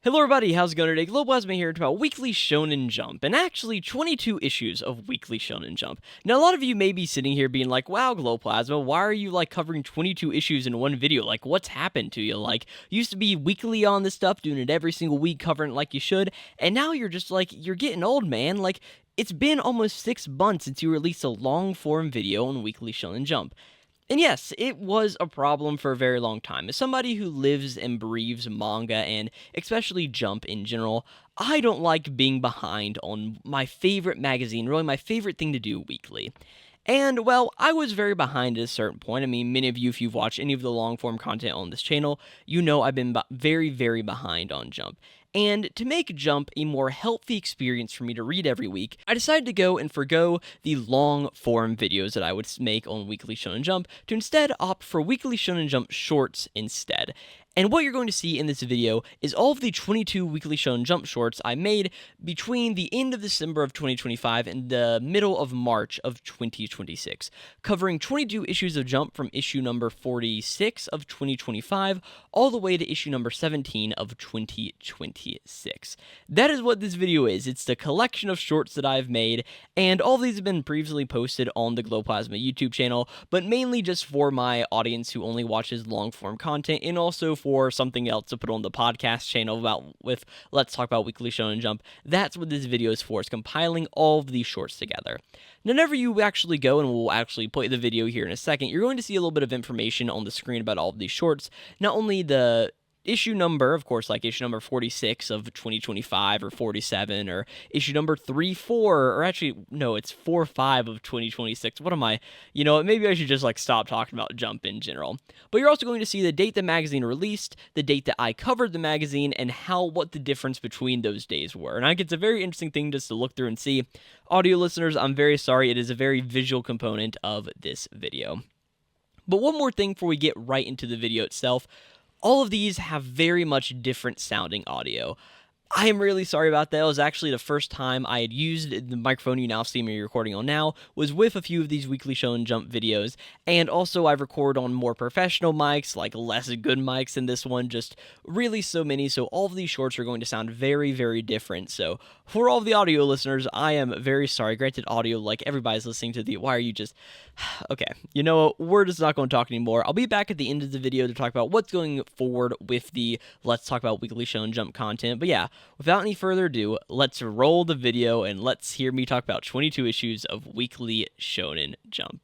Hello everybody, how's it going today? Glowplasma here to talk about Weekly Shonen Jump, and actually 22 issues of Weekly Shonen Jump. Now a lot of you may be sitting here being like, wow Glowplasma, why are you covering 22 issues in one video? Like, what's happened to you? Like, you used to be weekly on this stuff, doing it every single week, covering it like you should, and now you're just you're getting old, man. Like, it's been almost 6 months since you released a long form video on Weekly Shonen Jump. And yes, it was a problem for a very long time. As somebody who lives and breathes manga, and especially Jump in general, I don't like being behind on my favorite magazine, really my favorite thing to do weekly. And, well, I was very behind at a certain point. I mean, many of you, if you've watched any of the long-form content on this channel, you know I've been very, very behind on Jump. And to make Jump a more healthy experience for me to read every week, I decided to go and forgo the long-form videos that I would make on Weekly Shonen Jump to instead opt for Weekly Shonen Jump shorts instead. And what you're going to see in this video is all of the 22 Weekly Shonen Jump shorts I made between the end of December of 2025 and the middle of March of 2026, covering 22 issues of Jump from issue number 46 of 2025 all the way to issue number 17 of 2026. That is what this video is. It's the collection of shorts that I've made, and all of these have been previously posted on the Glowplasma YouTube channel, but mainly just for my audience who only watches long-form content, and also for something else to put on the podcast channel with Let's Talk About Weekly Shonen Jump. That's what this video is for, is compiling all of these shorts together. Now, whenever you actually go, and we'll actually play the video here in a second, you're going to see a little bit of information on the screen about all of these shorts. Not only the issue number, of course, like issue number 46 of 2025, or 47, or issue number 34, or actually, no, it's 45 of 2026. What am I? You know, maybe I should just stop talking about Jump in general. But you're also going to see the date the magazine released, the date that I covered the magazine, and what the difference between those days were. And I think it's a very interesting thing just to look through and see. Audio listeners, I'm very sorry, it is a very visual component of this video. But one more thing before we get right into the video itself. All of these have very much different sounding audio. I am really sorry about that. It was actually the first time I had used the microphone you now see me recording on now, was with a few of these Weekly Shonen Jump videos, and also I record on more professional mics, like less good mics than this one, just really so many, so all of these shorts are going to sound very, very different. So for all of the audio listeners, I am very sorry. Granted, audio, like everybody's listening to the, why are you just, okay, you know what, we're just not going to talk anymore. I'll be back at the end of the video to talk about what's going forward with the Let's Talk About Weekly Shonen Jump content, but yeah, without any further ado, let's roll the video and let's hear me talk about 22 issues of Weekly Shonen Jump.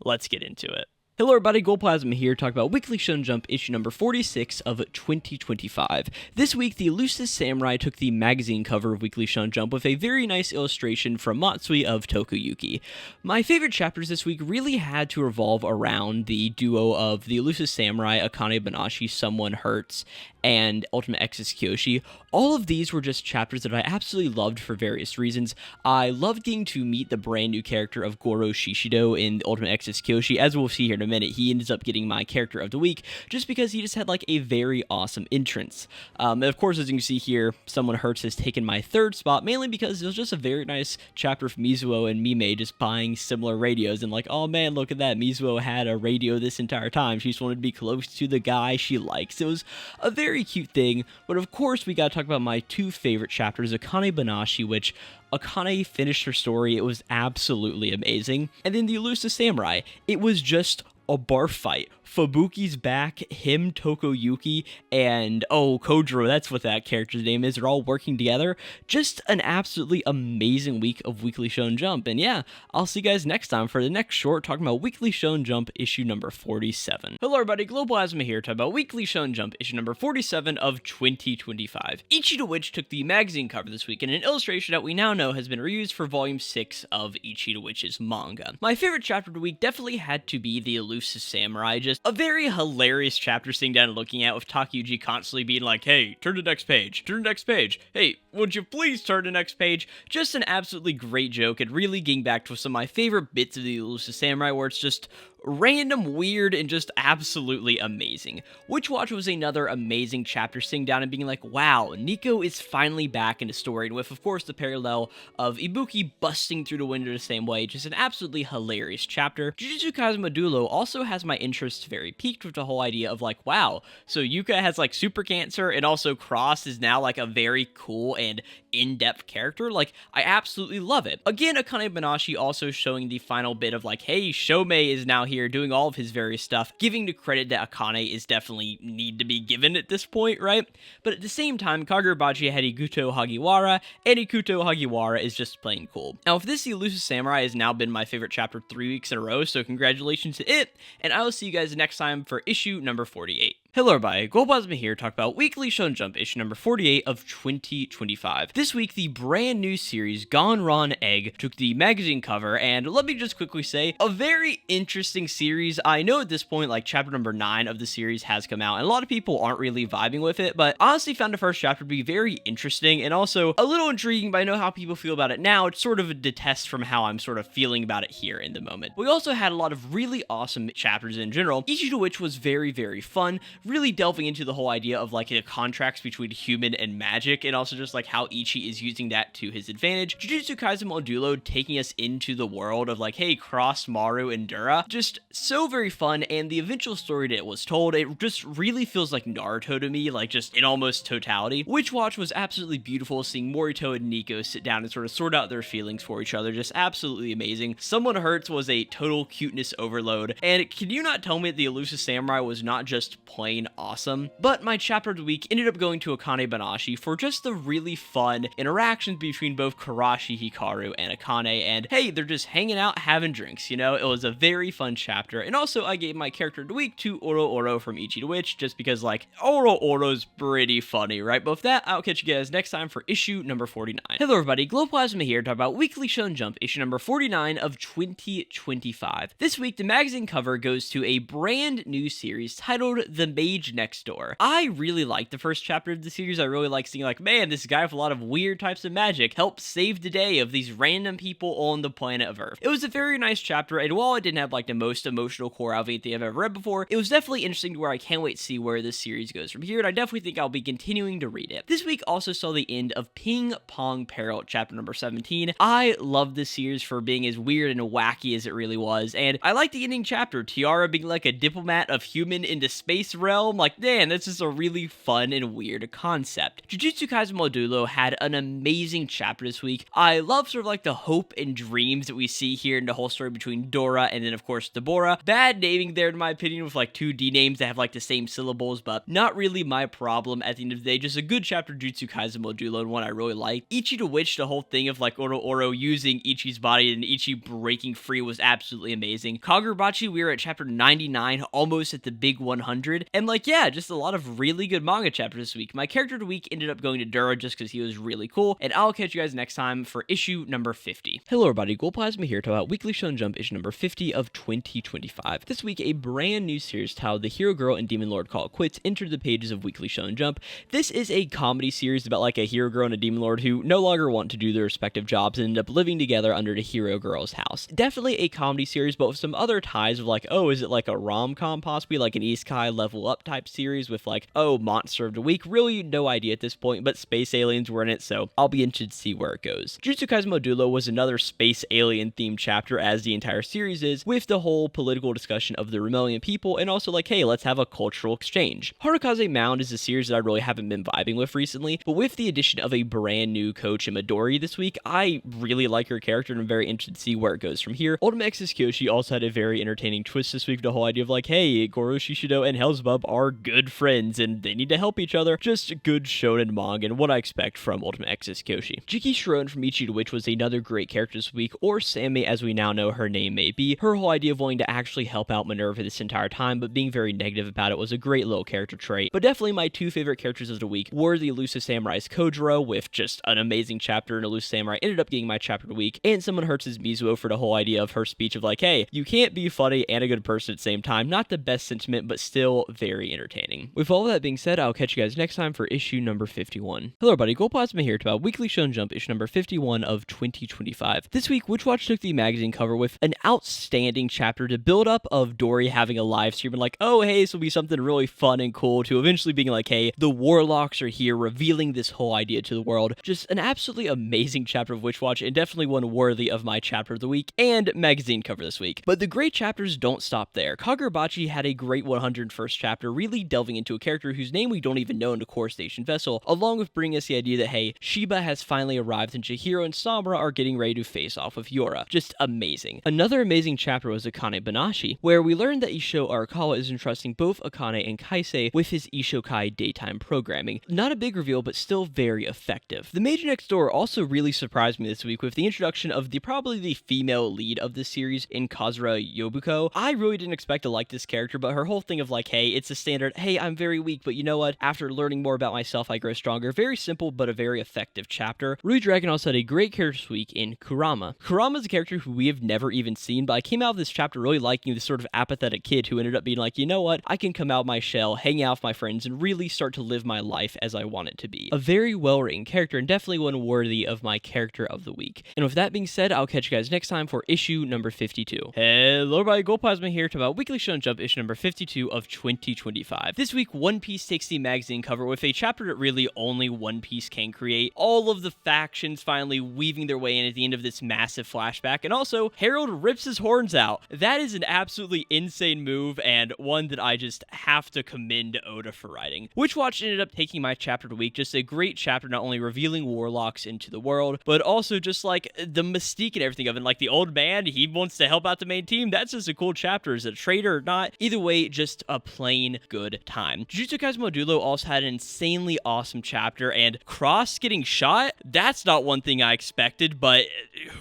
Let's get into it. Hello everybody, Glowplasma here, talking about Weekly Shonen Jump issue number 46 of 2025. This week, the Elusive Samurai took the magazine cover of Weekly Shonen Jump with a very nice illustration from Matsui of Tokuyuki. My favorite chapters this week really had to revolve around the duo of the Elusive Samurai, Akane Banashi, Someone Hurts, and Ultimate X's Kyoshi. All of these were just chapters that I absolutely loved for various reasons. I loved getting to meet the brand new character of Goro Shishido in Ultimate X's Kyoshi. As we'll see here in a minute, he ends up getting my character of the week just because he just had a very awesome entrance. And of course, as you can see here, Someone Hurts has taken my third spot, mainly because it was just a very nice chapter of Mizuo and Mime just buying similar radios, and oh man, look at that, Mizuo had a radio this entire time. She just wanted to be close to the guy she likes. It was a very cute thing, but of course we gotta talk about my two favorite chapters, Akane Banashi, which Akane finished her story. It was absolutely amazing. And then the Elusive Samurai, it was just a bar fight. Fubuki's back, him, Tokoyuki, and, Kojiro, that's what that character's name is, they're all working together. Just an absolutely amazing week of Weekly Shonen Jump, and yeah, I'll see you guys next time for the next short talking about Weekly Shonen Jump issue number 47. Hello everybody, Glowplasma here, talking about Weekly Shonen Jump issue number 47 of 2025. Ichi to Witch took the magazine cover this week in an illustration that we now know has been reused for volume 6 of Ichi to Witch's manga. My favorite chapter of the week definitely had to be the Elusive Samurai, just a very hilarious chapter sitting down and looking at, with Takeuchi constantly being like, hey, turn to the next page, turn to the next page, hey, would you please turn to the next page? Just an absolutely great joke, and really getting back to some of my favorite bits of the Elusive Samurai, where it's just random, weird, and just absolutely amazing. Witch Watch was another amazing chapter, sitting down and being like, wow, Nico is finally back in the story, and with, of course, the parallel of Ibuki busting through the window the same way, just an absolutely hilarious chapter. Jujutsu Kaisen Modulo also has my interest very piqued with the whole idea of like, wow, so Yuka has like super cancer, and also Cross is now like a very cool and in-depth character. Like, I absolutely love it. Again, Akane Banashi also showing the final bit of like, hey, Shomei is now here doing all of his various stuff, giving the credit that Akane is definitely need to be given at this point, right? But at the same time, Kagurabachi had Ikuto Hagiwara, and Ikuto Hagiwara is just plain cool. Now, if this The Elusive Samurai has now been my favorite chapter 3 weeks in a row, so congratulations to it, and I will see you guys next time for issue number 48. Hello everybody, Glowplasma here to talk about Weekly Shonen Jump issue number 48 of 2025. This week, the brand new series Gonron Egg took the magazine cover, and let me just quickly say, a very interesting series. I know at this point, like, chapter number 9 of the series has come out, and a lot of people aren't really vibing with it, but honestly found the first chapter to be very interesting, and also a little intriguing, but I know how people feel about it now. It's sort of a detest from how I'm sort of feeling about it here in the moment. We also had a lot of really awesome chapters in general, each of which was very, very fun, really delving into the whole idea of like the contracts between human and magic, and also just like how Ichi is using that to his advantage. Jujutsu Kaisen Modulo taking us into the world of like, hey, Cross, Maru, and Dura. Just so very fun, and the eventual story that it was told, it just really feels like Naruto to me, like just in almost totality. Witch Watch was absolutely beautiful, seeing Morito and Nico sit down and sort of sort out their feelings for each other, just absolutely amazing. Someone Hurts was a total cuteness overload, and can you not tell me that the Elusive Samurai was not just plain awesome? But my chapter of the week ended up going to Akane Banashi for just the really fun interactions between both Karashi, Hikaru, and Akane, and hey, they're just hanging out, having drinks, you know? It was a very fun chapter, and also I gave my character of the week to Oro Oro from Ichi the Witch, just because, like, Oro Oro's pretty funny, right? But with that, I'll catch you guys next time for issue number 49. Hello everybody, Glowplasma here to talk about Weekly Shonen Jump, issue number 49 of 2025. This week, the magazine cover goes to a brand new series titled The Mage Next Door. I really like the first chapter of the series. I really like seeing like, man, this guy with a lot of weird types of magic helps save the day of these random people on the planet of Earth. It was a very nice chapter, and while it didn't have like the most emotional core out of anything I've ever read before, it was definitely interesting to where I can't wait to see where this series goes from here, and I definitely think I'll be continuing to read it. This week also saw the end of Ping Pong Peril, chapter number 17. I love this series for being as weird and wacky as it really was, and I like the ending chapter, Tiara being like a diplomat of human into space realm. Like, man, this is a really fun and weird concept. Jujutsu Kaisen Modulo had an amazing chapter this week. I love sort of like the hope and dreams that we see here in the whole story between Dora and then of course Deborah. Bad naming there in my opinion, with like 2 D names that have like the same syllables, but not really my problem at the end of the day. Just a good chapter of Jujutsu Kaisen Modulo, and one I really like. Ichi the Witch, the whole thing of like Oro Oro using Ichi's body and Ichi breaking free was absolutely amazing. Kagurabachi, we were at chapter 99, almost at the big 100, and like, yeah, just a lot of really good manga chapters this week. My character of the week ended up going to Dura just because he was really cool, and I'll catch you guys next time for issue number 50. Hello everybody, Glowplasma here to talk about Weekly Shonen Jump issue number 50 of 2025. This week, a brand new series titled The Hero Girl and Demon Lord Call It Quits entered the pages of Weekly Shonen Jump. This is a comedy series about like a hero girl and a demon lord who no longer want to do their respective jobs and end up living together under the hero girl's house. Definitely a comedy series, but with some other ties of like, oh, is it like a rom-com possibly, like an Isekai level up type series with like, oh, monster of the week? Really no idea at this point, but space aliens were in it, so I'll be interested to see where it goes. Jujutsu Kaisen Modulo was another space alien themed chapter, as the entire series is, with the whole political discussion of the Remelian people, and also like, hey, let's have a cultural exchange. Harukaze Mound is a series that I really haven't been vibing with recently, but with the addition of a brand new coach in Midori this week, I really like her character and I'm very interested to see where it goes from here. Ultimate X's Kyoshi also had a very entertaining twist this week, the whole idea of like, hey, Goro Shishido and Hellsbub are good friends and they need to help each other. Just good shonen manga and what I expect from Ultimate X's Kyoshi. Jiki Shiron from Ichi the Witch was another great character this week, or Sammy as we now know her name may be. Her whole idea of wanting to actually help out Minerva this entire time, but being very negative about it was a great little character trait. But definitely my 2 favorite characters of the week were the Elusive Samurai's Kojiro, with just an amazing chapter, and Elusive Samurai ended up getting my chapter of the week, and Someone Hurts Mizuo for the whole idea of her speech of like, hey, you can't be funny and a good person at the same time. Not the best sentiment, but still very very entertaining. With all that being said, I'll catch you guys next time for issue number 51. Hello everybody, Glowplasma here to about Weekly Shonen Jump issue number 51 of 2025. This week, Witch Watch took the magazine cover with an outstanding chapter to build up of Dory having a live stream and like, oh hey, this will be something really fun and cool, to eventually being like, hey, the Warlocks are here, revealing this whole idea to the world. Just an absolutely amazing chapter of Witch Watch, and definitely one worthy of my chapter of the week and magazine cover this week. But the great chapters don't stop there. Kagurabachi had a great 101st chapter, really delving into a character whose name we don't even know in the Core Station Vessel, along with bringing us the idea that, hey, Shiba has finally arrived and Chihiro and Samura are getting ready to face off with Yora. Just amazing. Another amazing chapter was Akane Banashi, where we learned that Isho Arakawa is entrusting both Akane and Kaisei with his Ishokai daytime programming. Not a big reveal, but still very effective. The Mage Next Door also really surprised me this week with the introduction of probably the female lead of the series in Kazura Yobuko. I really didn't expect to like this character, but her whole thing of like, hey, it's a standard, hey, I'm very weak, but you know what? After learning more about myself, I grow stronger. Very simple, but a very effective chapter. Rui Dragon also had a great character this week in Kurama. Kurama is a character who we have never even seen, but I came out of this chapter really liking this sort of apathetic kid who ended up being like, you know what? I can come out of my shell, hang out with my friends, and really start to live my life as I want it to be. A very well-written character, and definitely one worthy of my character of the week. And with that being said, I'll catch you guys next time for issue number 52. Hello everybody, Glowplasma here to about Weekly Shonen Jump issue number 52 of 2025. This week, One Piece takes the magazine cover with a chapter that really only One Piece can create. All of the factions finally weaving their way in at the end of this massive flashback, and also Harold rips his horns out. That is an absolutely insane move, and one that I just have to commend Oda for writing. Witch Watch ended up taking my chapter of the week. Just a great chapter, not only revealing Warlocks into the world, but also just like the mystique and everything of it. Like the old man, he wants to help out the main team. That's just a cool chapter. Is it a traitor or not? Either way, just a plain good time. Jujutsu Kaisen Modulo also had an insanely awesome chapter, and Cross getting shot? That's not one thing I expected, but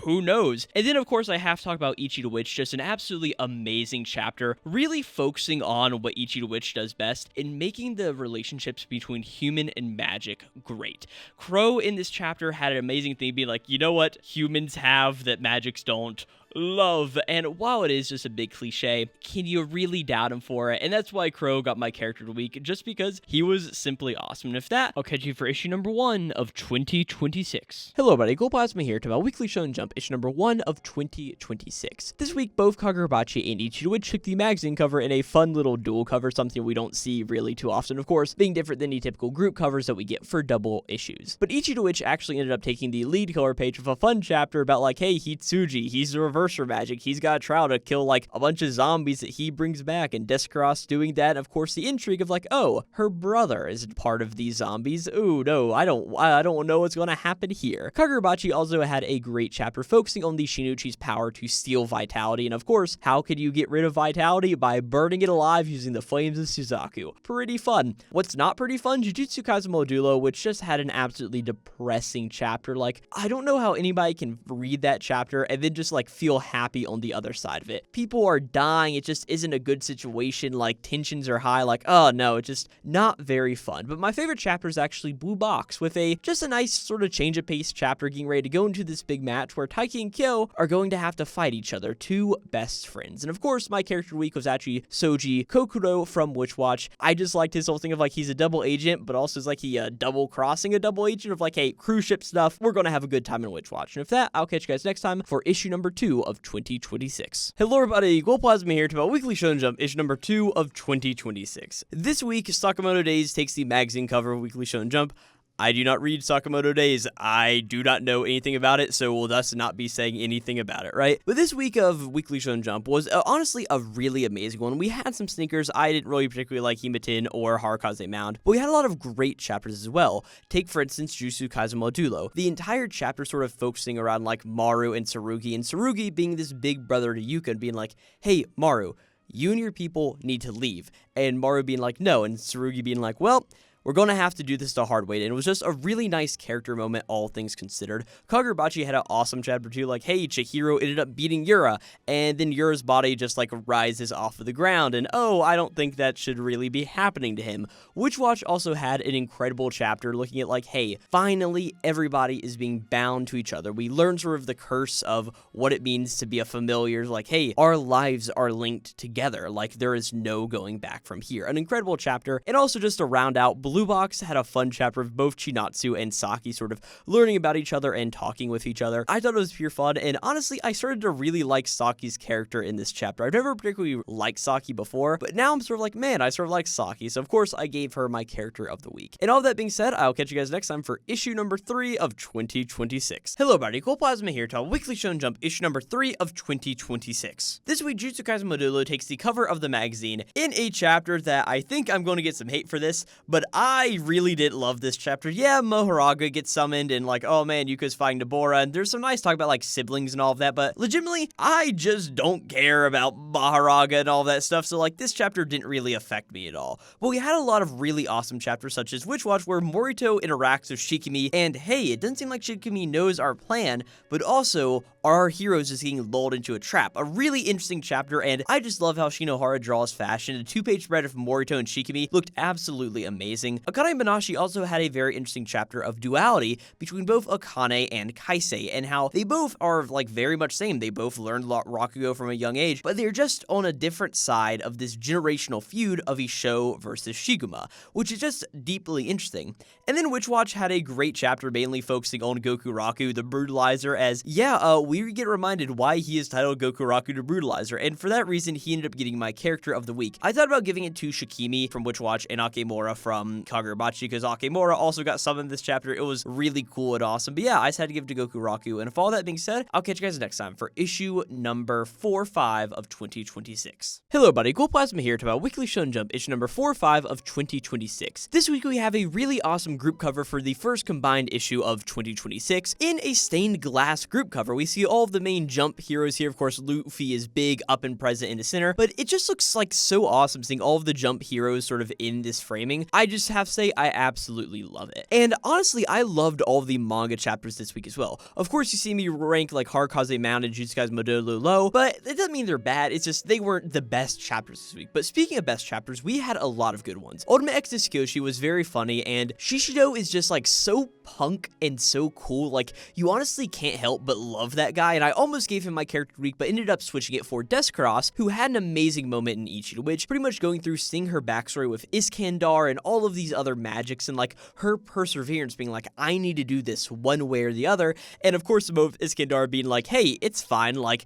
who knows? And then, of course, I have to talk about Ichi the Witch, just an absolutely amazing chapter, really focusing on what Ichi the Witch does best in making the relationships between human and magic great. Crow in this chapter had an amazing thing being like, you know what humans have that magics don't? Love. And while it is just a big cliche, can you really doubt him for it? And that's why Crow got my character of the week, just because he was simply awesome. And with that, I'll catch you for issue number 1 of 2026. Hello everybody, Glowplasma here to about Weekly Shonen Jump issue number 1 of 2026. This week, both Kagurabachi and Ichi the Witch took the magazine cover in a fun little dual cover, something we don't see really too often, of course, being different than the typical group covers that we get for double issues. But Ichi the Witch actually ended up taking the lead color page with a fun chapter about like, hey, Hitsuji, he's the reverse magic. He's got a trial to kill like a bunch of zombies that he brings back, and Descaros doing that, and of course the intrigue of like, oh, her brother is part of these zombies. Ooh, no, I don't know what's going to happen here. Kagurabachi also had a great chapter focusing on the Shinichi's power to steal vitality, and of course, how could you get rid of vitality? By burning it alive using the flames of Suzaku. Pretty fun. What's not pretty fun? Jujutsu Kaisen Modulo, which just had an absolutely depressing chapter. Like, I don't know how anybody can read that chapter and then just like feel happy on the other side of it. People are dying. It just isn't a good situation. Like, tensions are high. Like, oh no, it's just not very fun. But my favorite chapter is actually Blue Box, with just a nice sort of change of pace chapter getting ready to go into this big match where Taiki and Kyo are going to have to fight each other, two best friends. And of course, my character of the week was actually Soji Kokuro from Witch Watch. I just liked his whole thing of like, he's a double agent, but also is like he double crossing a double agent of like, hey, cruise ship stuff. We're going to have a good time in Witch Watch. And with that, I'll catch you guys next time for issue number 2 of 2026. Hello everybody, Glowplasma here to about Weekly Shonen Jump issue number 2 of 2026. This week, Sakamoto Days takes the magazine cover of Weekly Shonen Jump. I do not read Sakamoto Days. I do not know anything about it, so will thus not be saying anything about it, right? But this week of Weekly Shonen Jump was honestly a really amazing one. We had some sneakers. I didn't really particularly like Himatin or Harukaze Mound, but we had a lot of great chapters as well. Take, for instance, Jujutsu Kaisen Modulo. The entire chapter sort of focusing around, like, Maru and Tsurugi being this big brother to Yuka and being like, hey, Maru, you and your people need to leave. And Maru being like, no, and Tsurugi being like, well, we're going to have to do this the hard way. And it was just a really nice character moment, all things considered. Kagurabachi had an awesome chapter too, like, hey, Chihiro ended up beating Yura, and then Yura's body just like rises off of the ground, and oh, I don't think that should really be happening to him. Witch Watch also had an incredible chapter looking at like, hey, finally everybody is being bound to each other. We learn sort of the curse of what it means to be a familiar, like, hey, our lives are linked together, like there is no going back from here. An incredible chapter. And also just to round out, Blue Box had a fun chapter of both Chinatsu and Saki sort of learning about each other and talking with each other. I thought it was pure fun, and honestly, I started to really like Saki's character in this chapter. I've never particularly liked Saki before, but now I'm sort of like, man, I sort of like Saki, so of course I gave her my character of the week. And all that being said, I'll catch you guys next time for issue number 3 of 2026. Hello everybody, Glowplasma here to Weekly Shonen Jump issue number 3 of 2026. This week, Jujutsu Kaisen Modulo takes the cover of the magazine in a chapter that I think I'm going to get some hate for this, but I really did love this chapter. Yeah, Moharaga gets summoned and like, oh man, Yuka's fighting Deborah, and there's some nice talk about like siblings and all of that, but legitimately, I just don't care about Moharaga and all that stuff, so like this chapter didn't really affect me at all. But we had a lot of really awesome chapters such as Witch Watch where Morito interacts with Shikimi, and hey, it doesn't seem like Shikimi knows our plan, but also our heroes is getting lulled into a trap. A really interesting chapter, and I just love how Shinohara draws fashion. A 2-page spread of Morito and Shikimi looked absolutely amazing. Akane Banashi also had a very interesting chapter of duality between both Akane and Kaisei, and how they both are like very much same. They both learned Rakugo from a young age, but they're just on a different side of this generational feud of Isho versus Shiguma, which is just deeply interesting. And then Witch Watch had a great chapter mainly focusing on Gokuraku, the Brutalizer, as we get reminded why he is titled Gokuraku the Brutalizer, and for that reason he ended up getting my character of the week. I thought about giving it to Shikimi from Witch Watch and Akemura from Kagurabachi, because Akemura also got summoned this chapter. It was really cool and awesome, but yeah, I just had to give it to Gokuraku. And with all that being said, I'll catch you guys next time for issue number 4-5 of 2026. Hello buddy, Glowplasma here to about Weekly Shonen Jump issue number 4-5 of 2026. This week we have a really awesome group cover for the first combined issue of 2026. In a stained glass group cover, we see all of the main Jump heroes here. Of course, Luffy is big, up and present in the center, but it just looks like so awesome seeing all of the Jump heroes sort of in this framing. I just have to say, I absolutely love it. And honestly, I loved all of the manga chapters this week as well. Of course, you see me rank like Harukaze Mountain and Jujutsu Kaisen Modulo low, but it doesn't mean they're bad. It's just they weren't the best chapters this week. But speaking of best chapters, we had a lot of good ones. Ultimate X Tsukuyoshi was very funny, and Shishido is just like so punk and so cool. Like, you honestly can't help but love that guy, and I almost gave him my character of the week, but ended up switching it for Descross, who had an amazing moment in Ichi, which pretty much going through seeing her backstory with Iskandar and all of these other magics, and like her perseverance being like, I need to do this one way or the other, and of course the moment of Iskandar being like, hey, it's fine, like,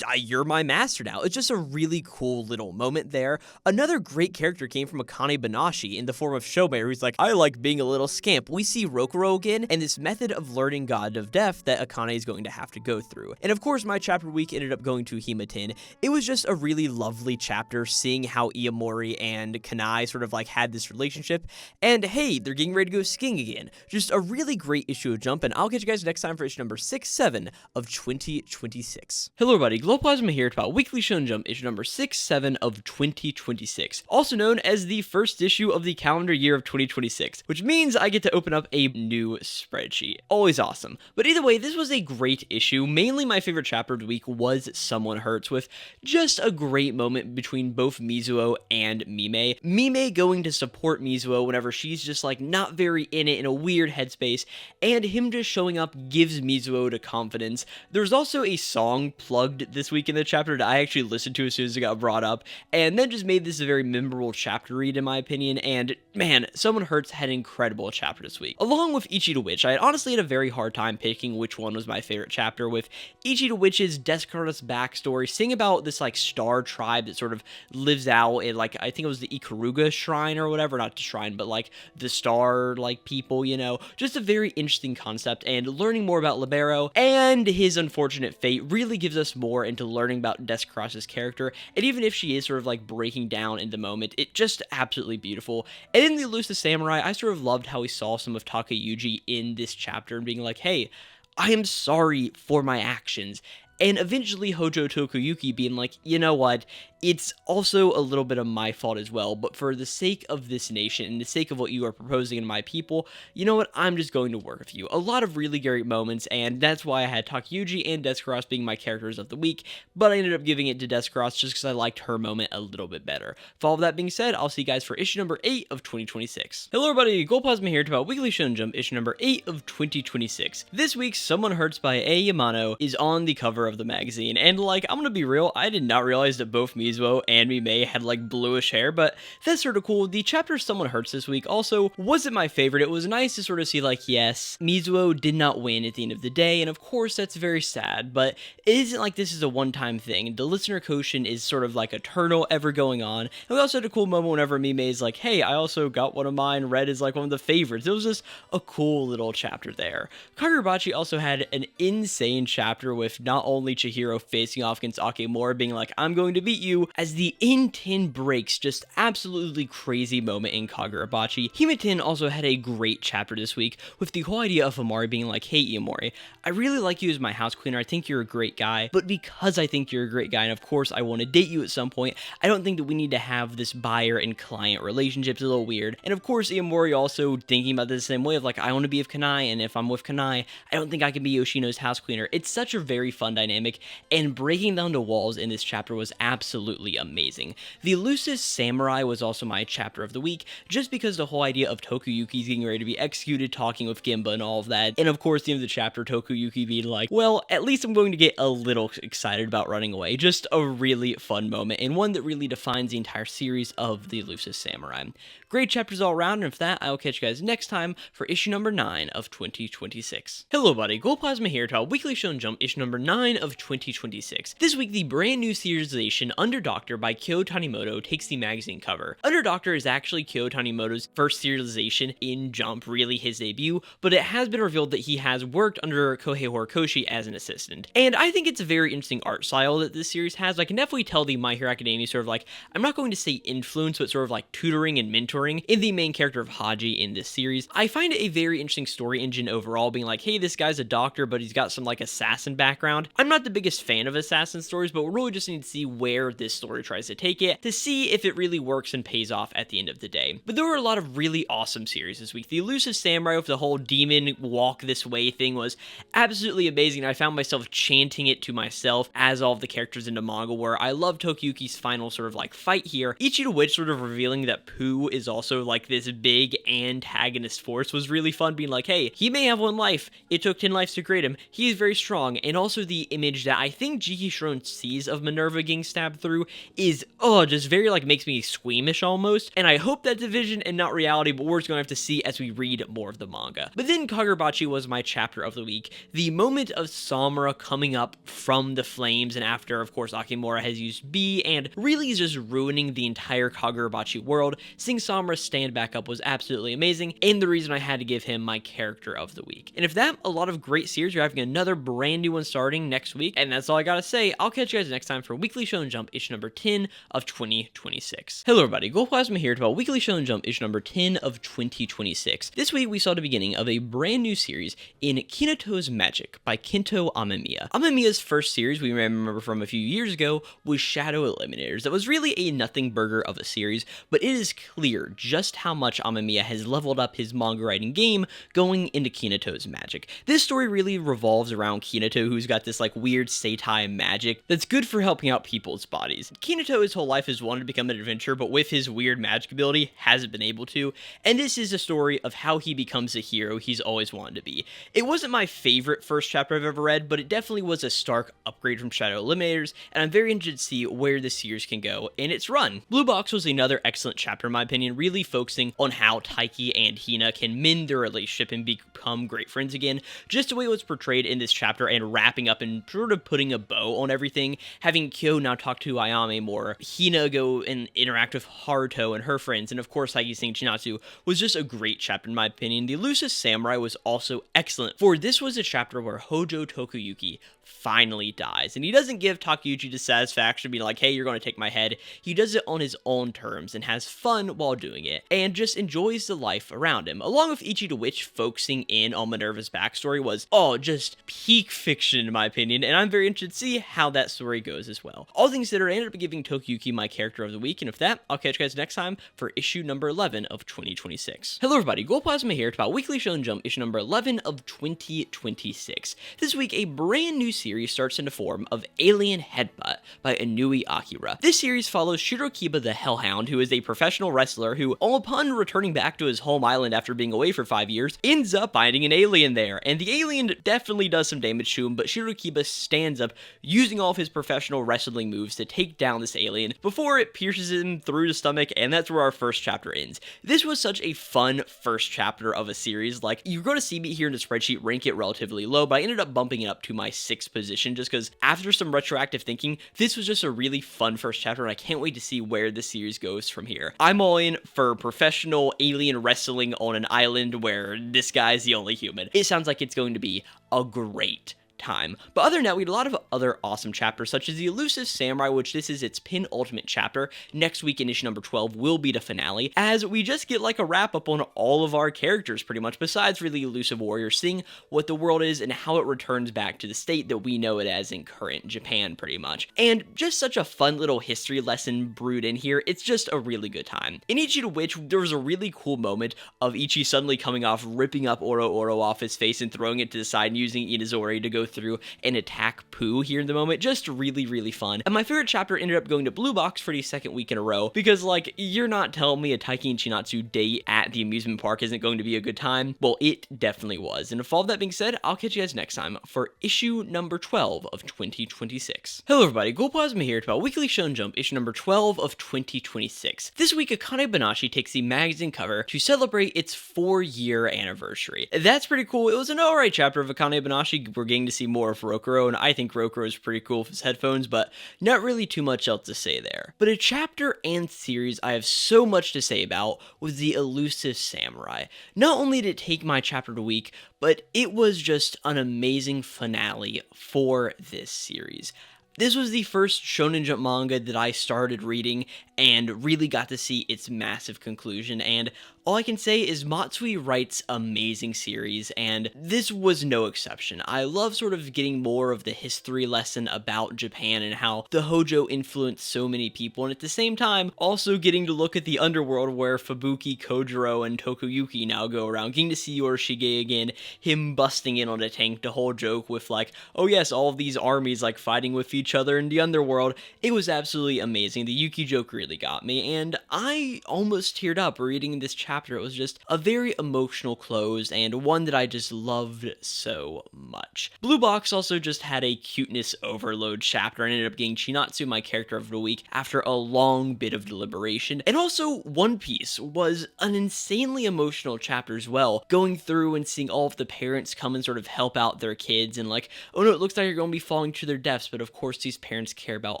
you're my master now. It's just a really cool little moment there. Another great character came from Akane Banashi in the form of Shomei, who's like, I like being a little scamp. We see Rokuro again, and this method of learning God of Death that Akane is going to have to go through. And of course, my chapter week ended up going to Himatin. It was just a really lovely chapter, seeing how Iamori and Kanai sort of like had this relationship, and hey, they're getting ready to go skiing again. Just a really great issue of Jump, and I'll catch you guys next time for issue number 6-7 of 2026. Hello everybody, Glowplasma here to about Weekly Shonen Jump issue number 6-7 of 2026, also known as the first issue of the calendar year of 2026, which means I get to open up a new spreadsheet. Always awesome. But either way, this was a great issue. Mainly my favorite chapter of the week was Someone Hurts, with just a great moment between both Mizuo and Mime. Mime going to support Mizuo whenever she's just like not very in it, in a weird headspace, and him just showing up gives Mizuo the confidence. There's also a song plugged this week in the chapter that I actually listened to as soon as it got brought up, and then just made this a very memorable chapter read in my opinion, and man, Someone Hurts had an incredible chapter this week. Along with Ichi the Witch, I honestly had a very hard time picking which one was my favorite chapter, with Ichi the Witch's Descartes' backstory, seeing about this like star tribe that sort of lives out in like, I think it was the Ikaruga shrine or whatever, not the shrine, but like the star like people, you know, just a very interesting concept, and learning more about Libero and his unfortunate fate really gives us more into learning about Descross's character, and even if she is sort of like breaking down in the moment, it just absolutely beautiful. And in the Elusive Samurai, I sort of loved how we saw some of Takayuji in this chapter and being like, hey, I am sorry for my actions. and eventually Hojo Tokuyuki being like, you know what, it's also a little bit of my fault as well, but for the sake of this nation and the sake of what you are proposing to my people, you know what, I'm just going to work with you. A lot of really great moments, and that's why I had Takeuchi and Descross being my characters of the week, but I ended up giving it to Descross just because I liked her moment a little bit better. For all of that being said, I'll see you guys for issue number 8 of 2026. Hello everybody, Glowplasma here to about Weekly Shonen Jump issue number 8 of 2026. This week, Someone Hurts by A. Yamano is on the cover of the magazine, and like, I'm gonna be real, I did not realize that both Mizuo and Mimei had like bluish hair, but that's sort of cool. The chapter Someone Hurts this week also wasn't my favorite. It was nice to sort of see like, yes, Mizuo did not win at the end of the day, and of course that's very sad, but it isn't like this is a one-time thing. The listener quotient is sort of like eternal, ever going on, and we also had a cool moment whenever Mimei is like, hey, I also got one of mine, Red is like one of the favorites. It was just a cool little chapter there. Kagurabachi also had an insane chapter with not only Chihiro facing off against Akemura being like, I'm going to beat you, as the N10 breaks, just absolutely crazy moment in Kagurabachi. Hime-ten also had a great chapter this week with the whole idea of Amari being like, hey Iomori, I really like you as my house cleaner, I think you're a great guy, but because I think you're a great guy and of course I want to date you at some point, I don't think that we need to have this buyer and client relationship. It's a little weird. And of course Iomori also thinking about this the same way of like, I want to be with Kanai, and if I'm with Kanai, I don't think I can be Yoshino's house cleaner. It's such a very fun dynamic, and breaking down the walls in this chapter was absolutely amazing. The Lucis Samurai was also my chapter of the week, just because the whole idea of Tokuyuki's getting ready to be executed, talking with Gimba and all of that, and of course the end of the chapter, Tokuyuki being like, well, at least I'm going to get a little excited about running away. Just a really fun moment, and one that really defines the entire series of the Lucis Samurai. Great chapters all around, and with that, I will catch you guys next time for issue number 9 of 2026. Hello buddy, Glowplasma here to Weekly Shonen Jump issue number 9 of 2026. This week, the brand new serialization Under Doctor by Kyo Tanimoto takes the magazine cover. Under Doctor is actually Kyo Tanimoto's first serialization in Jump, really his debut, but it has been revealed that he has worked under Kohei Horikoshi as an assistant. And I think it's a very interesting art style that this series has. I can definitely tell the My Hero Academia sort of like, I'm not going to say influence, but sort of like tutoring and mentoring in the main character of Haji in this series. I find it a very interesting story engine overall, being like, hey, this guy's a doctor, but he's got some like assassin background. I'm not the biggest fan of assassin stories, but we really just need to see where this story tries to take it to see if it really works and pays off at the end of the day. But there were a lot of really awesome series this week. The Elusive Samurai with the whole demon walk this way thing was absolutely amazing. I found myself chanting it to myself as all of the characters in the manga were. I love Tokuyuki's final sort of like fight here. Ichi to Witch sort of revealing that Pooh is also like this big antagonist force was really fun, being like, hey, he may have one life. It took 10 lives to create him. He is very strong. And also the image that I think Jiki Shron sees of Minerva getting stabbed through is, just very like makes me squeamish almost. And I hope that's a vision and not reality, but we're just gonna have to see as we read more of the manga. But then Kagurabachi was my chapter of the week. The moment of Samura coming up from the flames, and after, of course, Akemura has used B and really is just ruining the entire Kagurabachi world, seeing Samura stand back up was absolutely amazing, and the reason I had to give him my character of the week. And if that, a lot of great series, you're having another brand new one starting next week, and that's all I gotta say. I'll catch you guys next time for Weekly Shonen Jump issue number 10 of 2026. Hello everybody, Glowplasma here to about Weekly Shonen Jump issue number 10 of 2026. This week we saw the beginning of a brand new series in Kineto's Magic by Kento Amemiya. Amemiya's first series we remember from a few years ago was Shadow Eliminators. That was really a nothing burger of a series, but it is clear just how much Amemiya has leveled up his manga writing game going into Kineto's Magic. This story really revolves around Kineto, who's got this like weird Seitai magic that's good for helping out people's bodies. Kineto his whole life has wanted to become an adventurer, but with his weird magic ability hasn't been able to, and this is a story of how he becomes the hero he's always wanted to be. It wasn't my favorite first chapter I've ever read, but it definitely was a stark upgrade from Shadow Eliminators, and I'm very interested to see where this series can go in its run. Blue Box was another excellent chapter in my opinion, really focusing on how Taiki and Hina can mend their relationship and become great friends again, just the way it was portrayed in this chapter, and wrapping up and sort of putting a bow on everything, having Kyo now talk to Ayame more, Hina go and interact with Haruto and her friends, and of course Taiki seeing Chinatsu was just a great chapter in my opinion. The Elusive Samurai was also excellent, for this was a chapter where Hojo Tokuyuki finally dies, and he doesn't give Takeuchi dissatisfaction being like, hey, you're going to take my head. He does it on his own terms and has fun while doing it, and just enjoys the life around him. Along with Ichi the Witch focusing in on Minerva's backstory was, just peak fiction in my opinion. opinion, and I'm very interested to see how that story goes as well. All things considered, I ended up giving Tokiyuki my character of the week, and with that, I'll catch you guys next time for issue number 11 of 2026. Hello everybody, Glowplasma here to about Weekly Shonen Jump, issue number 11 of 2026. This week, a brand new series starts in the form of Alien Headbutt by Inui Akira. This series follows Shirokiba the Hellhound, who is a professional wrestler who, all upon returning back to his home island after being away for 5 years, ends up finding an alien there, and the alien definitely does some damage to him, but Shirokiba stands up using all of his professional wrestling moves to take down this alien before it pierces him through the stomach, and that's where our first chapter ends. This was such a fun first chapter of a series. Like, you're going to see me here in the spreadsheet rank it relatively low, but I ended up bumping it up to my 6th position just because after some retroactive thinking, this was just a really fun first chapter, and I can't wait to see where the series goes from here. I'm all in for professional alien wrestling on an island where this guy's the only human. It sounds like it's going to be a great time. But other than that, we had a lot of other awesome chapters, such as the Elusive Samurai, which this is its penultimate chapter. Next week in issue number 12 will be the finale, as we just get like a wrap up on all of our characters pretty much, besides really Elusive Warrior, seeing what the world is and how it returns back to the state that we know it as in current Japan pretty much. And just such a fun little history lesson brewed in here. It's just a really good time. In each of which, there was a really cool moment of Ichi suddenly coming off, ripping up Oro off his face and throwing it to the side and using Inazori to go through and attack Pooh here in the moment. Just really, really fun. And my favorite chapter ended up going to Blue Box for the 2nd week in a row, because like, you're not telling me a Taiki and Chinatsu date at the amusement park isn't going to be a good time? Well, it definitely was. And with all that being said, I'll catch you guys next time for issue number 12 of 2026. Hello everybody, Glowplasma here to about Weekly Shonen Jump, issue number 12 of 2026. This week, Akane Banashi takes the magazine cover to celebrate its 4-year anniversary. That's pretty cool. It was an alright chapter of Akane Banashi. We're getting to see more of Rokuro, and I think Rokuro is pretty cool with his headphones, but not really too much else to say there. But a chapter and series I have so much to say about was the Elusive Samurai. Not only did it take my chapter of the week, but it was just an amazing finale for this series. This was the first Shonen Jump manga that I started reading and really got to see its massive conclusion, and all I can say is Matsui writes amazing series, and this was no exception. I love sort of getting more of the history lesson about Japan and how the Hojo influenced so many people, and at the same time, also getting to look at the underworld where Fubuki, Kojiro, and Tokuyuki now go around, getting to see Yorishige again, him busting in on a tank, the whole joke with like, oh yes, all of these armies like fighting with each other in the underworld. It was absolutely amazing. The Yuki joke really got me, and I almost teared up reading this chapter. It was just a very emotional close, and one that I just loved so much. Blue Box also just had a cuteness overload chapter, and ended up getting Chinatsu my character of the week after a long bit of deliberation. And also, One Piece was an insanely emotional chapter as well, going through and seeing all of the parents come and sort of help out their kids, and like, oh no, it looks like you're going to be falling to their deaths, but of course these parents care about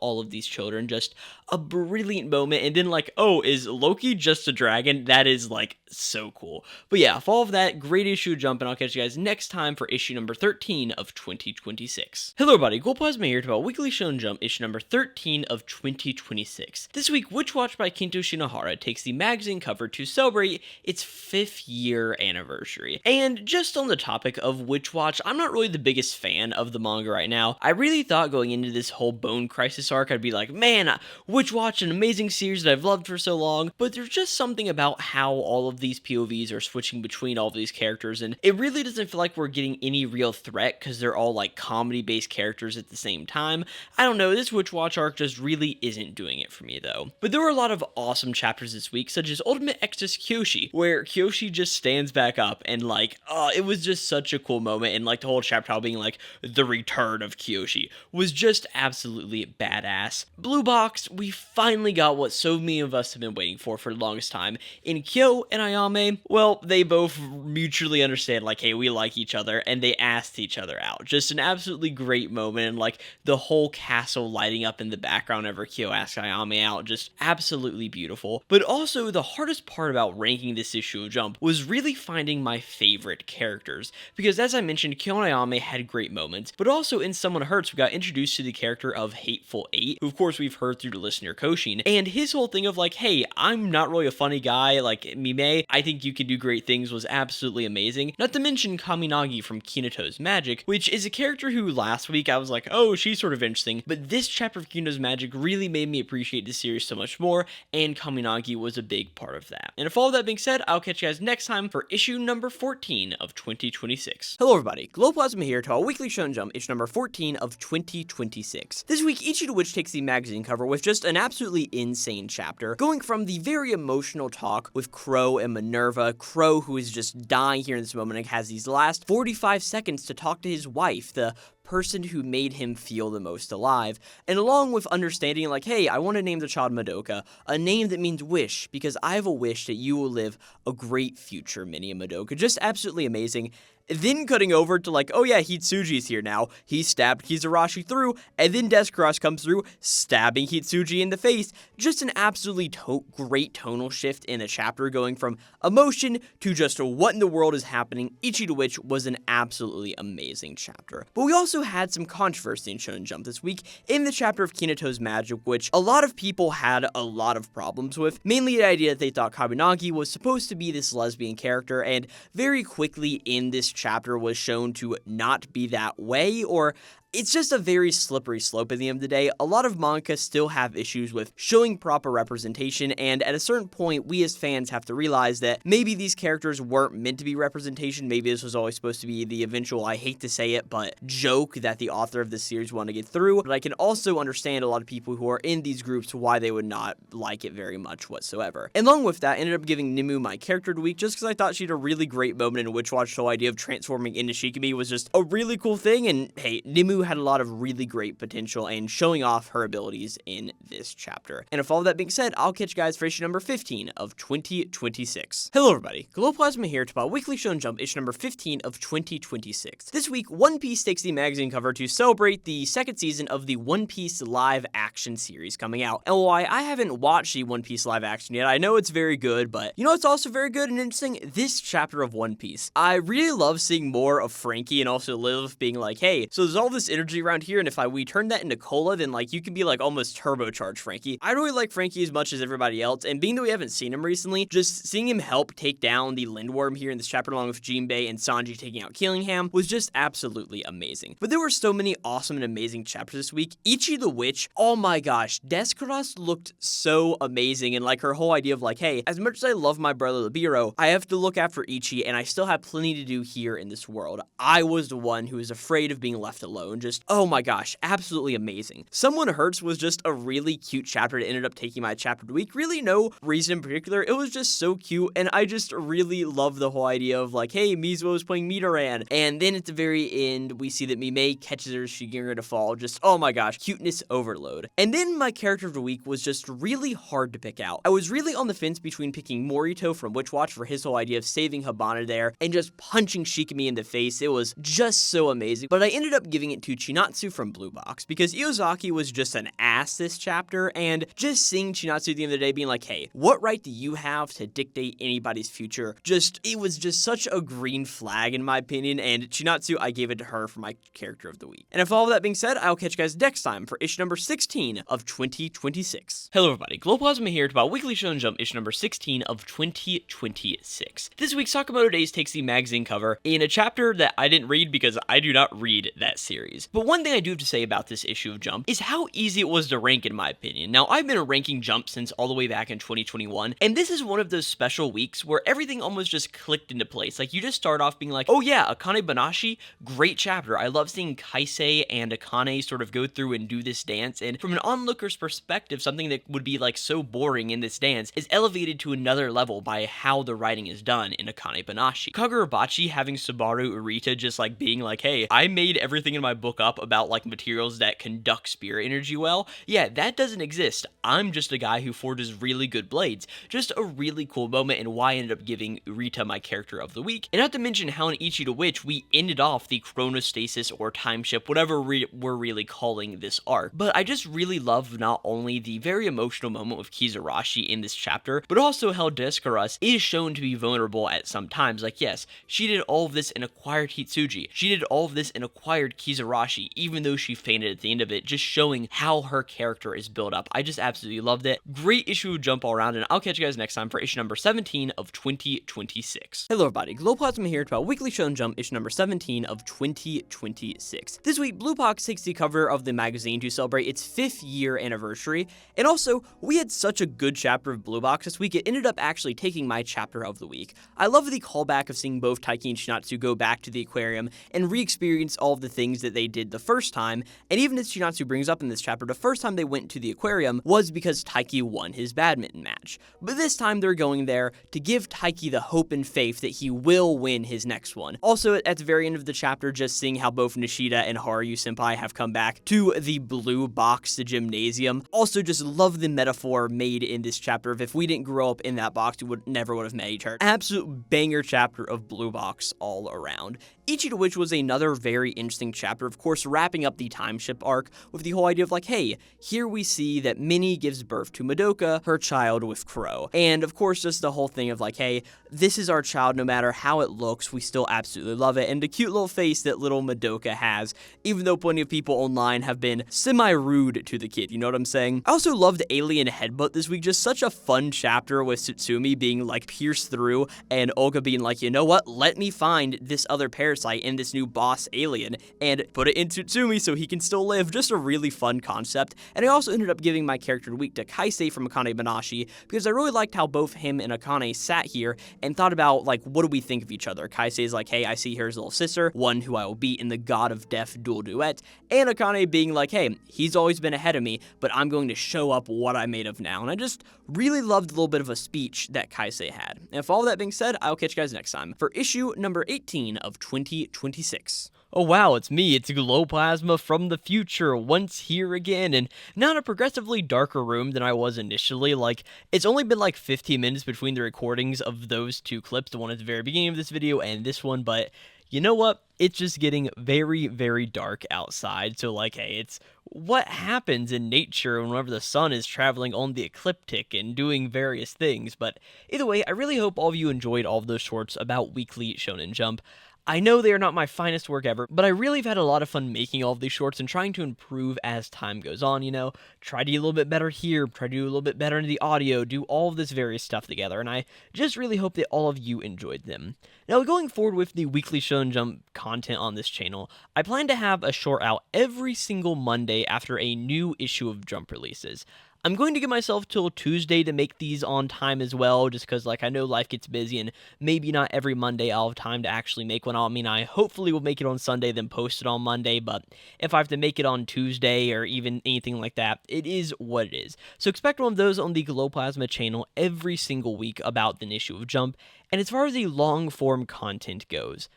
all of these children. Just a brilliant moment, and then like, oh, is Loki just a dragon? That is like so cool. But yeah, for all of that, great issue Jump, and I'll catch you guys next time for issue number 13 of 2026. Hello everybody, Glowplasma here to about Weekly Shonen Jump, issue number 13 of 2026. This week, Witch Watch by Kinto Shinohara takes the magazine cover to celebrate its 5th year anniversary. And just on the topic of Witch Watch, I'm not really the biggest fan of the manga right now. I really thought going into this whole Bone Crisis arc, I'd be like, man, Witch Watch, an amazing series that I've loved for so long, but there's just something about how all of these POVs are switching between all of these characters, and it really doesn't feel like we're getting any real threat because they're all like comedy-based characters at the same time. I don't know, this Witch Watch arc just really isn't doing it for me though. But there were a lot of awesome chapters this week, such as Ultimate Exodus Kyoshi, where Kyoshi just stands back up, and like, it was just such a cool moment, and like the whole chapter how being like, the return of Kyoshi was just absolutely badass. Blue Box, we finally got what so many of us have been waiting for the longest time. In Kyo and Ayame, well, they both mutually understand, like, hey, we like each other, and they asked each other out. Just an absolutely great moment, and like, the whole castle lighting up in the background whenever Kyo asked Ayame out, just absolutely beautiful. But also, the hardest part about ranking this issue of Jump was really finding my favorite characters, because as I mentioned, Kyo and Ayame had great moments, but also in Someone Hurts, we got introduced to the character of Hateful Eight, who of course we've heard through the listener Koshin, and and his whole thing of like, hey, I'm not really a funny guy like Mime, I think you can do great things was absolutely amazing. Not to mention Kaminagi from Kinato's Magic, which is a character who last week I was like, oh, she's sort of interesting, but this chapter of Kinato's Magic really made me appreciate the series so much more, and Kaminagi was a big part of that. And if all that being said, I'll catch you guys next time for issue number 14 of 2026. Hello everybody, Glowplasma here to our Weekly Shonen Jump, issue number 14 of 2026. This week, Ichi the Witch takes the magazine cover with just an absolutely insane chapter, going from the very emotional talk with Crow and Minerva, Crow who is just dying here in this moment and has these last 45 seconds to talk to his wife, the person who made him feel the most alive, and along with understanding like, hey, I want to name the child Madoka, a name that means wish, because I have a wish that you will live a great future, Mini and Madoka. Just absolutely amazing. Then cutting over to like, oh yeah, Hitsuji's here now. He stabbed Kizurashi through, and then Descross comes through, stabbing Hitsuji in the face. Just an absolutely great tonal shift in a chapter, going from emotion to just what in the world is happening. Ichi the Witch was an absolutely amazing chapter. But we also had some controversy in Shonen Jump this week in the chapter of Kinato's Magic, which a lot of people had a lot of problems with. Mainly the idea that they thought Kaminagi was supposed to be this lesbian character, and very quickly in this chapter was shown to not be that way, or it's just a very slippery slope at the end of the day. A lot of manga still have issues with showing proper representation, and at a certain point, we as fans have to realize that maybe these characters weren't meant to be representation. Maybe this was always supposed to be the eventual, I hate to say it, but joke that the author of this series wanted to get through. But I can also understand a lot of people who are in these groups why they would not like it very much whatsoever. And along with that, I ended up giving Nimue my character of the week just because I thought she had a really great moment in Witch Watch. The whole idea of transforming into Shikimi was just a really cool thing, and hey, Nimue had a lot of really great potential and showing off her abilities in this chapter. And with all that being said, I'll catch you guys for issue number 15 of 2026. Hello everybody, Glowplasma here to about Weekly Shonen Jump issue number 15 of 2026. This week, One Piece takes the magazine cover to celebrate the second season of the One Piece live action series coming out. And while I haven't watched the One Piece live action yet, I know it's very good, but you know it's also very good and interesting? This chapter of One Piece. I really love seeing more of Frankie and also Liv being like, hey, so there's all this energy around here, and if we turn that into cola, then like you can be like almost turbocharged Frankie. I really like Frankie as much as everybody else, and being that we haven't seen him recently, just seeing him help take down the Lindworm here in this chapter along with Jinbei and Sanji taking out Killingham was just absolutely amazing. But there were so many awesome and amazing chapters this week. Ichi the Witch, oh my gosh, Descross looked so amazing, and like her whole idea of like, hey, as much as I love my brother Libero, I have to look after Ichi, and I still have plenty to do here in this world. I was the one who was afraid of being left alone. Just, oh my gosh, absolutely amazing. Someone Hurts was just a really cute chapter that ended up taking my chapter of the week. Really no reason in particular. It was just so cute, and I just really love the whole idea of like, hey, Mizuo is playing Mitaran, and then at the very end, we see that Mimei catches her, she's getting ready to fall. Just, oh my gosh, cuteness overload. And then my character of the week was just really hard to pick out. I was really on the fence between picking Morito from Witch Watch for his whole idea of saving Habana there, and just punching Shikimi in the face. It was just so amazing, but I ended up giving it to Chinatsu from Blue Box, because Iozaki was just an ass this chapter, and just seeing Chinatsu at the end of the day being like, hey, what right do you have to dictate anybody's future? Just, it was just such a green flag in my opinion, and Chinatsu, I gave it to her for my character of the week. And if all of that being said, I'll catch you guys next time for issue number 16 of 2026. Hello everybody, Glowplasma here to about Weekly Shonen Jump issue number 16 of 2026. This week, Sakamoto Days takes the magazine cover in a chapter that I didn't read because I do not read that series. But one thing I do have to say about this issue of Jump is how easy it was to rank in my opinion. Now, I've been ranking Jump since all the way back in 2021, and this is one of those special weeks where everything almost just clicked into place. Like, you just start off being like, oh yeah, Akane Banashi, great chapter. I love seeing Kaisei and Akane sort of go through and do this dance, and from an onlooker's perspective, something that would be like so boring in this dance is elevated to another level by how the writing is done in Akane Banashi. Kagurabachi having Subaru Urita just like being like, hey, I made everything in my book up about like materials that conduct spirit energy well. Yeah, that doesn't exist. I'm just a guy who forges really good blades. Just a really cool moment, and why I ended up giving Urita my character of the week. And not to mention how in Ichi the Witch, we ended off the chronostasis or time ship, whatever we're really calling this arc. But I just really love not only the very emotional moment with Kizurashi in this chapter, but also how Descartes is shown to be vulnerable at some times. Like, yes, she did all of this and acquired Hitsuji. She did all of this and acquired Kizurashi. Igarashi, even though she fainted at the end of it, just showing how her character is built up. I just absolutely loved it. Great issue of Jump all around, and I'll catch you guys next time for issue number 17 of 2026. Hello everybody, Glowplasma here to Weekly Shonen Jump, issue number 17 of 2026. This week, Blue Box takes the cover of the magazine to celebrate its 5th year anniversary, and also, we had such a good chapter of Blue Box this week, it ended up actually taking my chapter of the week. I love the callback of seeing both Taiki and Shinatsu go back to the aquarium and re-experience all of the things that they did the first time, and even as Shinatsu brings up in this chapter, the first time they went to the aquarium was because Taiki won his badminton match. But this time they're going there to give Taiki the hope and faith that he will win his next one. Also, at the very end of the chapter, just seeing how both Nishida and Haruyu Senpai have come back to the Blue Box, the gymnasium. Also, just love the metaphor made in this chapter of if we didn't grow up in that box, we never would have met each other. Absolute banger chapter of Blue Box all around. Each of which was another very interesting chapter, of course, wrapping up the time ship arc with the whole idea of like, hey, here we see that Minnie gives birth to Madoka, her child with Crow. And of course, just the whole thing of like, hey, this is our child, no matter how it looks, we still absolutely love it. And the cute little face that little Madoka has, even though plenty of people online have been semi-rude to the kid, you know what I'm saying? I also loved Alien Headbutt this week, just such a fun chapter with Tsutsumi being like pierced through and Olga being like, you know what, let me find this other parasite and this new boss alien and put it in Tsutsumi so he can still live. Just a really fun concept. And I also ended up giving my character of the week to Kaisei from Akane Banashi because I really liked how both him and Akane sat here and thought about like, what do we think of each other? Kaisei's like, hey, I see her as little sister, one who I will beat in the God of Death dual duet, and Akane being like, hey, he's always been ahead of me, but I'm going to show up what I'm made of now. And I just really loved a little bit of a speech that Kaisei had. And with all that being said, I'll catch you guys next time for issue number 18 of 2026. Oh wow, it's me, it's Glowplasma from the future, once here again, and now in a progressively darker room than I was initially. Like, it's only been like 15 minutes between the recordings of those two clips, the one at the very beginning of this video and this one, but you know what? It's just getting very, very dark outside, so like, hey, it's what happens in nature whenever the sun is traveling on the ecliptic and doing various things. But either way, I really hope all of you enjoyed all of those shorts about Weekly Shonen Jump. I know they are not my finest work ever, but I really have had a lot of fun making all of these shorts and trying to improve as time goes on, you know? Try to do a little bit better here, try to do a little bit better in the audio, do all of this various stuff together, and I just really hope that all of you enjoyed them. Now, going forward with the Weekly Shonen Jump content on this channel, I plan to have a short out every single Monday after a new issue of Jump releases. I'm going to give myself till Tuesday to make these on time as well, just because, like, I know life gets busy, and maybe not every Monday I'll have time to actually make one. I mean, I hopefully will make it on Sunday, then post it on Monday, but if I have to make it on Tuesday or even anything like that, it is what it is. So expect one of those on the Glowplasma channel every single week about the issue of Jump, and as far as the long-form content goes,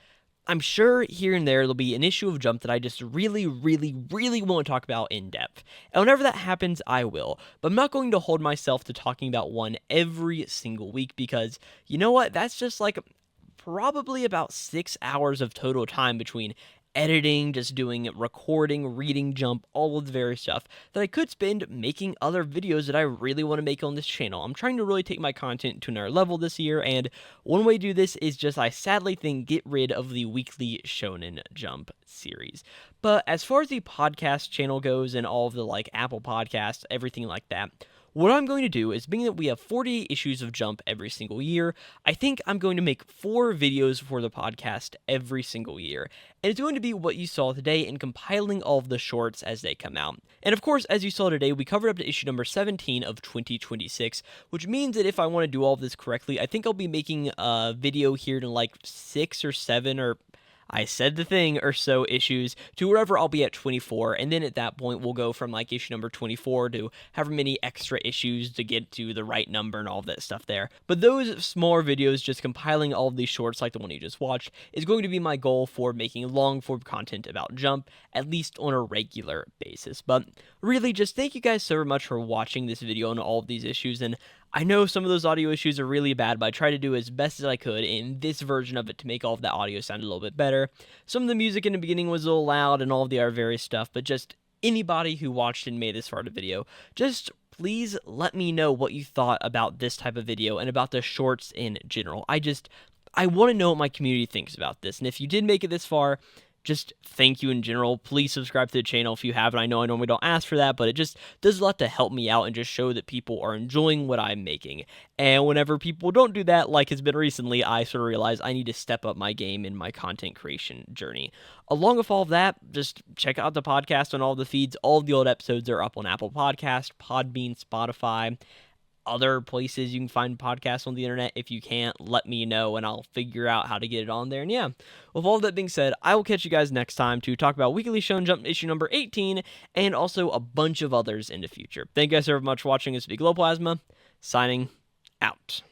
I'm sure here and there there'll be an issue of Jump that I just really, really, really want to talk about in depth. And whenever that happens, I will. But I'm not going to hold myself to talking about one every single week because, you know what, that's just like probably about 6 hours of total time between editing, just doing recording, reading Jump, all of the various stuff that I could spend making other videos that I really want to make on this channel. I'm trying to really take my content to another level this year, and one way to do this is just, I sadly think, get rid of the Weekly Shonen Jump series. But as far as the podcast channel goes and all of the, like, Apple Podcasts, everything like that, what I'm going to do is, being that we have 48 issues of Jump every single year, I think I'm going to make 4 videos for the podcast every single year. And it's going to be what you saw today in compiling all of the shorts as they come out. And of course, as you saw today, we covered up to issue number 17 of 2026, which means that if I want to do all of this correctly, I think I'll be making a video here in like 6 or 7 or I said the thing or so issues to wherever I'll be at 24, and then at that point we'll go from like issue number 24 to however many extra issues to get to the right number and all of that stuff there. But those smaller videos, just compiling all of these shorts like the one you just watched, is going to be my goal for making long form content about Jump, at least on a regular basis. But really, just thank you guys so much for watching this video on all of these issues, and I know some of those audio issues are really bad, but I tried to do as best as I could in this version of it to make all of that audio sound a little bit better. Some of the music in the beginning was a little loud and all of the other various stuff, but just anybody who watched and made this far of the video, just please let me know what you thought about this type of video and about the shorts in general. I want to know what my community thinks about this, and if you did make it this far, just thank you in general. Please subscribe to the channel if you haven't. I know I normally don't ask for that, but it just does a lot to help me out and just show that people are enjoying what I'm making. And whenever people don't do that, like has been recently, I sort of realize I need to step up my game in my content creation journey. Along with all of that, just check out the podcast on all the feeds. All of the old episodes are up on Apple Podcast, Podbean, Spotify, other places you can find podcasts on the internet. If you can't, let me know and I'll figure out how to get it on there. And yeah, with all that being said, I will catch you guys next time to talk about Weekly Shonen Jump issue number 18 and also a bunch of others in the future. Thank you guys so much for watching. This is Glowplasma, signing out.